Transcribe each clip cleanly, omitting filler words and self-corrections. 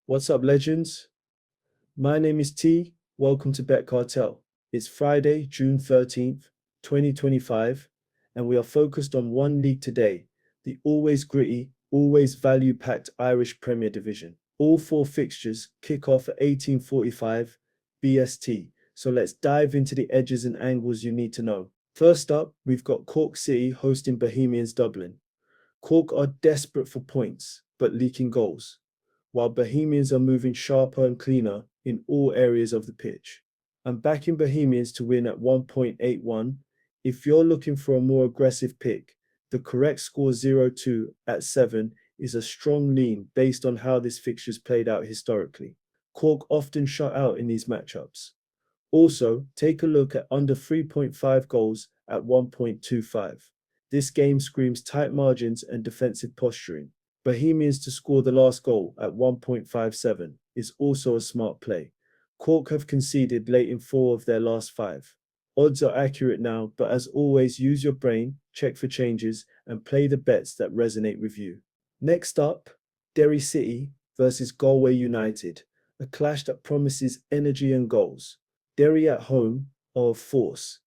What's up, legends? My name is T. Welcome to BetCartel. It's Friday, June 13th, 2025, and we are focused on one league today, the always gritty, always value-packed Irish Premier Division. All four fixtures kick off at 18:45 BST, so let's dive into the edges and angles you need to know. First up, we've got Cork City hosting Bohemians Dublin. Cork are desperate for points, but leaking goals, while Bohemians are moving sharper and cleaner in all areas of the pitch. I'm backing Bohemians to win at 1.81. If you're looking for a more aggressive pick, the correct score 0-2 at 7 is a strong lean based on how this fixture's played out historically. Cork often shut out in these matchups. Also, take a look at under 3.5 goals at 1.25. This game screams tight margins and defensive posturing. Bohemians to score the last goal at 1.57 is also a smart play. Cork have conceded late in 4 of their last 5. Odds are accurate now, but as always, use your brain, check for changes, and play the bets that resonate with you. Next up, Derry City versus Galway United, a clash that promises energy and goals. Derry at home are a force,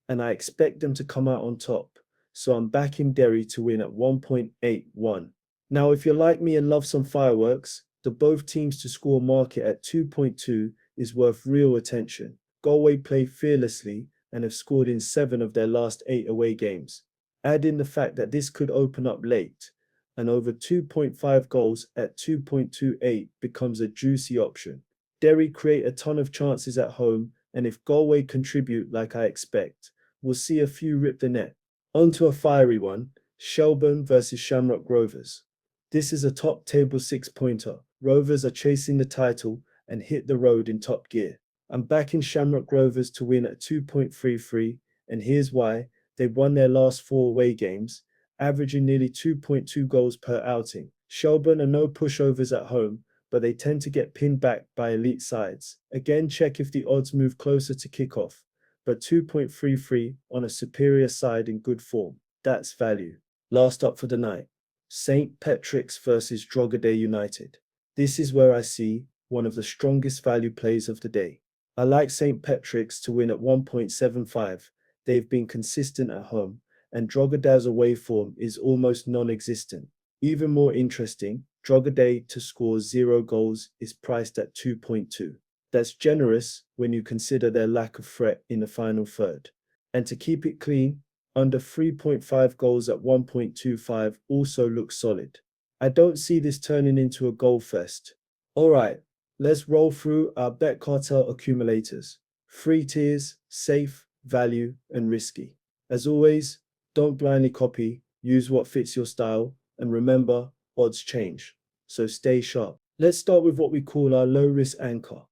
and I expect them to come out on top, so I'm backing Derry to win at 1.81. Now, if you're like me and love some fireworks, the both teams to score market at 2.2 is worth real attention. Galway play fearlessly and have scored in 7 of their last 8 away games. Add in the fact that this could open up late, and over 2.5 goals at 2.28 becomes a juicy option. Derry create a ton of chances at home, and if Galway contribute like I expect, we'll see a few rip the net. On to a fiery one, Shelbourne versus Shamrock Rovers. This is a top table 6-pointer. Rovers are chasing the title and hit the road in top gear. I'm backing Shamrock Rovers to win at 2.33, and here's why. They've won their last 4 away games, averaging nearly 2.2 goals per outing. Shelbourne are no pushovers at home, but they tend to get pinned back by elite sides. Again, check if the odds move closer to kickoff, but 2.33 on a superior side in good form. That's value. Last up for the night, St. Patrick's versus Drogheda United. This is where I see one of the strongest value plays of the day. I like St. Patrick's to win at 1.75. They've been consistent at home, and Drogheda's away form is almost non-existent. Even more interesting, Drogheda to score 0 goals is priced at 2.2. That's generous when you consider their lack of threat in the final third. And to keep it clean, under 3.5 goals at 1.25 also looks solid. I don't see this turning into a goal fest. Alright, let's roll through our BetCartel accumulators. 3 tiers, safe, value, and risky. As always, don't blindly copy, use what fits your style, and remember, odds change, so stay sharp. Let's start with what we call our low-risk anchor,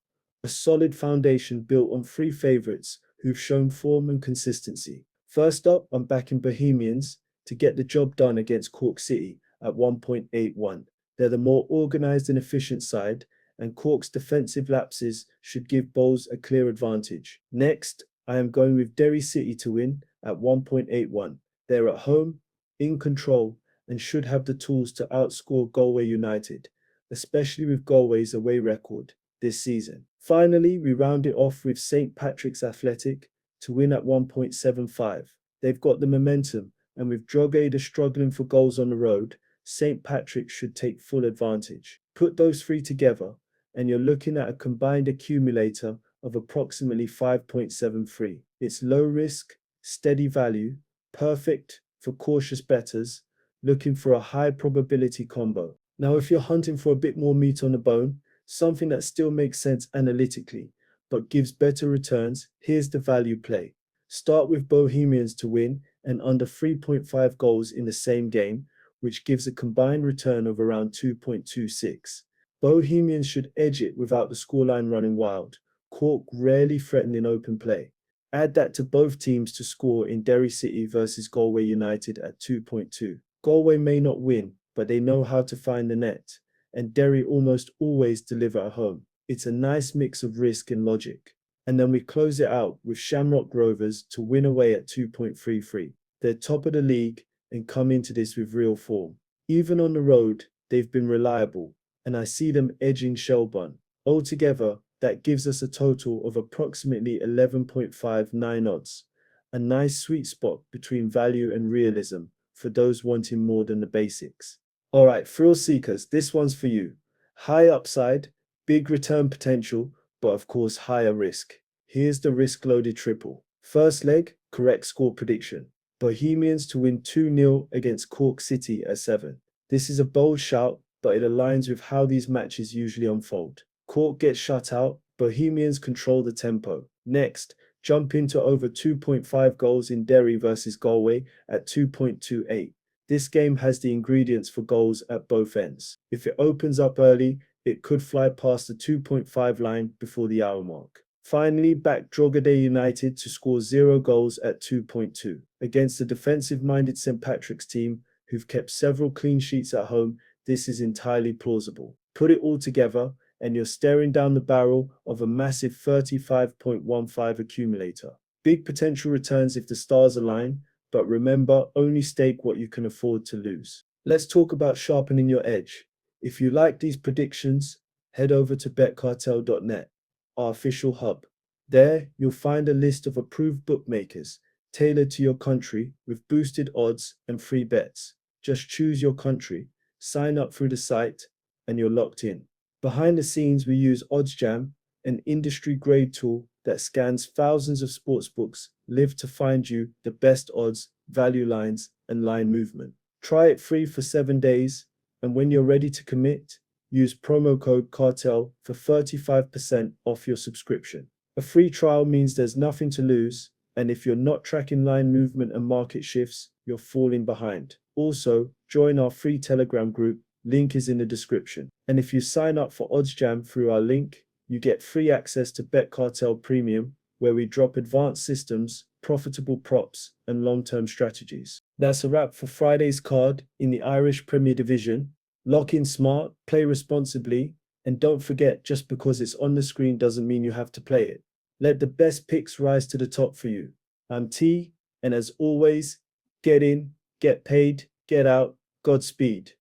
a solid foundation built on 3 favorites who've shown form and consistency. First up, I'm backing Bohemians to get the job done against Cork City at 1.81. They're the more organized and efficient side, and Cork's defensive lapses should give Bowls a clear advantage. Next, I am going with Derry City to win at 1.81. They're at home, in control, and should have the tools to outscore Galway United, especially with Galway's away record this season. Finally, we round it off with St. Patrick's Athletic to win at 1.75. They've got the momentum, and with Drogheda struggling for goals on the road, St. Patrick should take full advantage. Put those 3 together, and you're looking at a combined accumulator of approximately 5.73. It's low risk, steady value, perfect for cautious bettors looking for a high probability combo. Now, if you're hunting for a bit more meat on the bone, something that still makes sense analytically, but gives better returns, here's the value play. Start with Bohemians to win and under 3.5 goals in the same game, which gives a combined return of around 2.26. Bohemians should edge it without the scoreline running wild. Cork rarely threatened in open play. Add that to both teams to score in Derry City versus Galway United at 2.2. Galway may not win, but they know how to find the net, and Derry almost always deliver at home. It's a nice mix of risk and logic. And then we close it out with Shamrock Rovers to win away at 2.33. They're top of the league and come into this with real form. Even on the road, they've been reliable, and I see them edging Shelburne. Altogether, that gives us a total of approximately 11.59 odds, a nice sweet spot between value and realism for those wanting more than the basics. Alright, thrill seekers, this one's for you. High upside, big return potential, but of course higher risk. Here's the risk-loaded triple. First leg, correct score prediction. Bohemians to win 2-0 against Cork City at 7. This is a bold shout, but it aligns with how these matches usually unfold. Cork gets shut out, Bohemians control the tempo. Next, jump into over 2.5 goals in Derry versus Galway at 2.28. This game has the ingredients for goals at both ends. If it opens up early, it could fly past the 2.5 line before the hour mark. Finally, back Drogheda United to score 0 goals at 2.2. Against the defensive-minded St Patrick's team, who've kept several clean sheets at home, this is entirely plausible. Put it all together, and you're staring down the barrel of a massive 35.15 accumulator. Big potential returns if the stars align, but remember, only stake what you can afford to lose. Let's talk about sharpening your edge. If you like these predictions, head over to betcartel.net, our official hub. There, you'll find a list of approved bookmakers tailored to your country with boosted odds and free bets. Just choose your country, sign up through the site, and you're locked in. Behind the scenes, we use OddsJam, an industry-grade tool that scans thousands of sportsbooks live to find you the best odds, value lines, and line movement. Try it free for 7 days, and when you're ready to commit, use promo code CARTEL for 35% off your subscription. A free trial means there's nothing to lose, and if you're not tracking line movement and market shifts, you're falling behind. Also, join our free Telegram group, link is in the description. And if you sign up for OddsJam through our link, you get free access to BetCartel Premium, where we drop advanced systems, profitable props, and long-term strategies. That's a wrap for Friday's card in the Irish Premier Division. Lock in smart, play responsibly, and don't forget, just because it's on the screen doesn't mean you have to play it. Let the best picks rise to the top for you. I'm T, and as always, get in, get paid, get out, Godspeed.